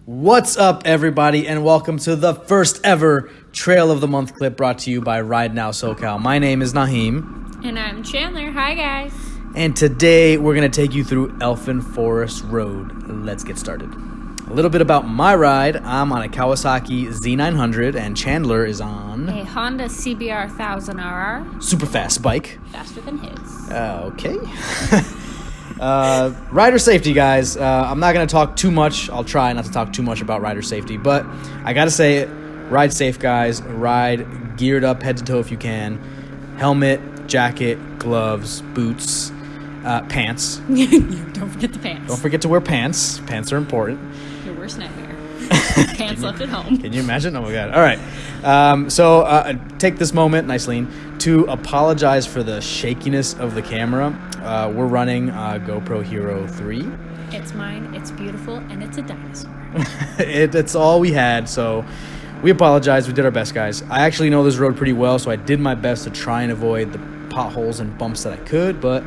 What's up, everybody, and welcome to the first ever Trail of the Month clip brought to you by RideNow Socal. My name is Naheem. And I'm Chandler. Hi, guys. And today we're going to take you through ElfinForest Road. Let's get started. A little bit about my ride. I'm on a Kawasaki Z900, and Chandler is on A Honda CBR 1000RR. super fast bike. Faster than his. Okay. Rider safety, guys. I'm not going to talk too much. I'll try not to talk too much about rider safety, but I got to say it. Ride safe, guys. Ride geared up head to toe if you can. Helmet, jacket, gloves, boots, pants. Don't forget the pants. Don't forget to wear pants. Pants are important. Your worst nightmare. Pants left at home. Can you imagine? Oh, my God. All right. So take this moment, nice lean, to apologize for the shakiness of the camera. We're running GoPro Hero 3. It's mine, it's beautiful, and it's a dinosaur. It's all we had, so we apologize. We did our best, guys. I actually know this road pretty well, so I did my best to try and avoid the potholes and bumps that I could, but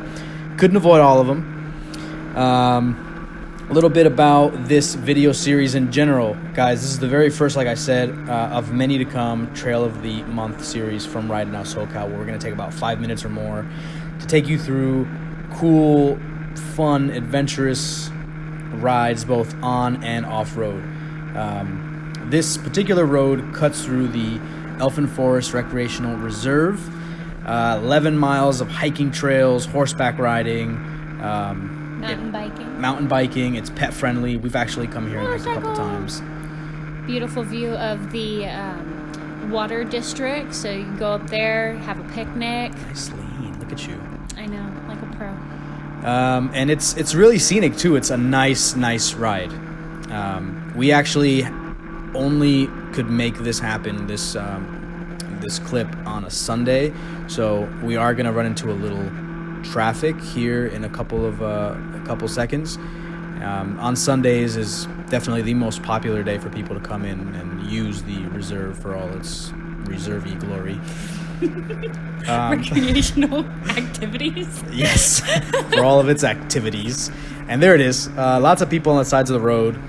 couldn't avoid all of them. A little bit about this video series in general. Guys, this is the very first, like I said, of many to come Trail of the Month series from RideNow Socal, where we're going to take about 5 minutes or more to take you through cool, fun, adventurous rides both on and off-road. This particular road cuts through the ElfinForest Recreational Reserve, 11 miles of hiking trails, horseback riding, mountain biking. It's pet friendly. We've actually come here a couple times. Beautiful view of the water district, so you can go up there, have a picnic. Nice lean. Look at you. I know, like a pro. And it's really scenic too. It's a nice ride. We actually only could make this happen, this clip, on a Sunday, so we are gonna run into a little traffic here in a couple seconds. On Sundays is definitely the most popular day for people to come in and use the reserve for all its reserve-y glory. Recreational activities. Yes, for all of its activities. And there it is. Lots of people on the sides of the road.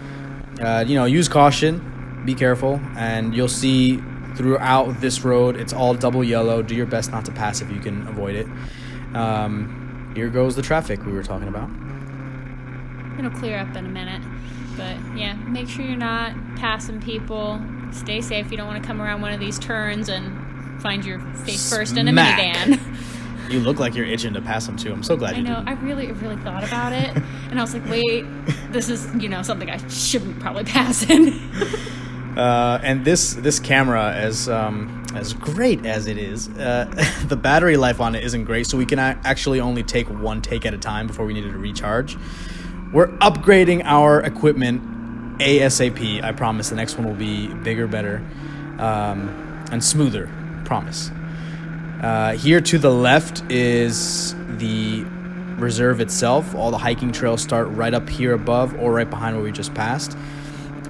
Use caution, be careful, and you'll see throughout this road it's all double yellow. Do your best not to pass if you can avoid it. Here goes the traffic we were talking about. It'll clear up in a minute, but yeah, make sure you're not passing people. Stay safe. You don't want to come around one of these turns and find your face first in a minivan. You look like you're itching to pass them too. I'm so glad you did. I really thought about it, and I was like, wait, this is something I shouldn't probably pass in. And this camera, as great as it is, the battery life on it isn't great, so we can actually only take one take at a time before we need it to recharge. We're upgrading our equipment ASAP. I promise the next one will be bigger, better, and smoother. Promise. Here to the left is the reserve itself. All the hiking trails start right up here above or right behind where we just passed.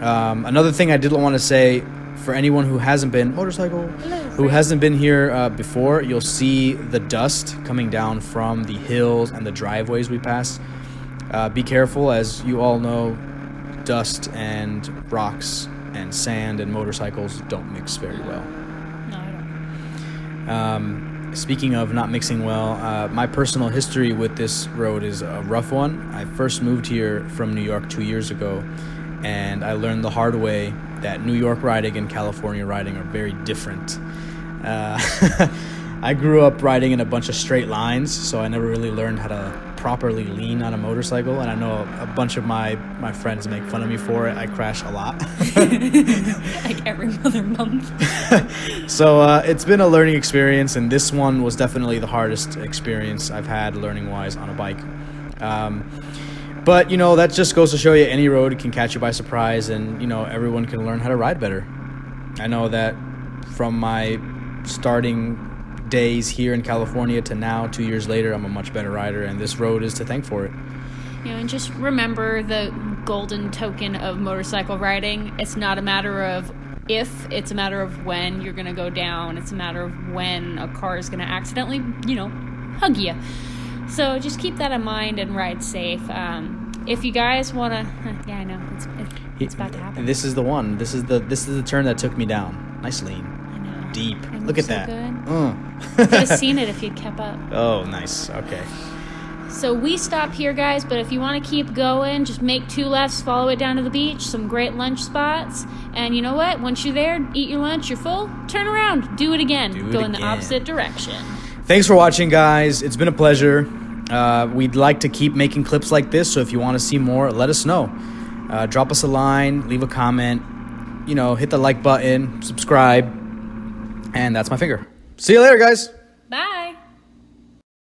Another thing I did want to say, for anyone who hasn't been here before, you'll see the dust coming down from the hills and the driveways we passed. Be careful, as you all know, dust and rocks and sand and motorcycles don't mix very well. No, I don't. Speaking of not mixing well, my personal history with this road is a rough one. I first moved here from New York 2 years ago, and I learned the hard way that New York riding and California riding are very different. I grew up riding in a bunch of straight lines, so I never really learned how to properly lean on a motorcycle, and I know a bunch of my friends make fun of me for it. I crash a lot. Like every other month. So it's been a learning experience, and this one was definitely the hardest experience I've had learning-wise on a bike. But, that just goes to show you any road can catch you by surprise, and, everyone can learn how to ride better. I know that from my starting days here in California to now, 2 years later, I'm a much better rider, and this road is to thank for it. And just remember the golden token of motorcycle riding. It's not a matter of if, it's a matter of when you're going to go down. It's a matter of when a car is going to accidentally, hug you. So just keep that in mind and ride safe. if you guys want to, yeah, I know it's about to happen. This is the one. This is the turn that took me down. Nice lean. I know. Deep. It Look looks at so that. good. You could have seen it if you'd kept up. Oh, nice. Okay. So we stop here, guys, but if you want to keep going, just make 2 lefts, follow it down to the beach, some great lunch spots. And you know what? Once you're there, eat your lunch, you're full, turn around, do it again. Go in the opposite direction. Thanks for watching, guys. It's been a pleasure. We'd like to keep making clips like this, so if you want to see more, let us know. Drop us a line, leave a comment, hit the like button, subscribe, and that's my finger. See you later, guys.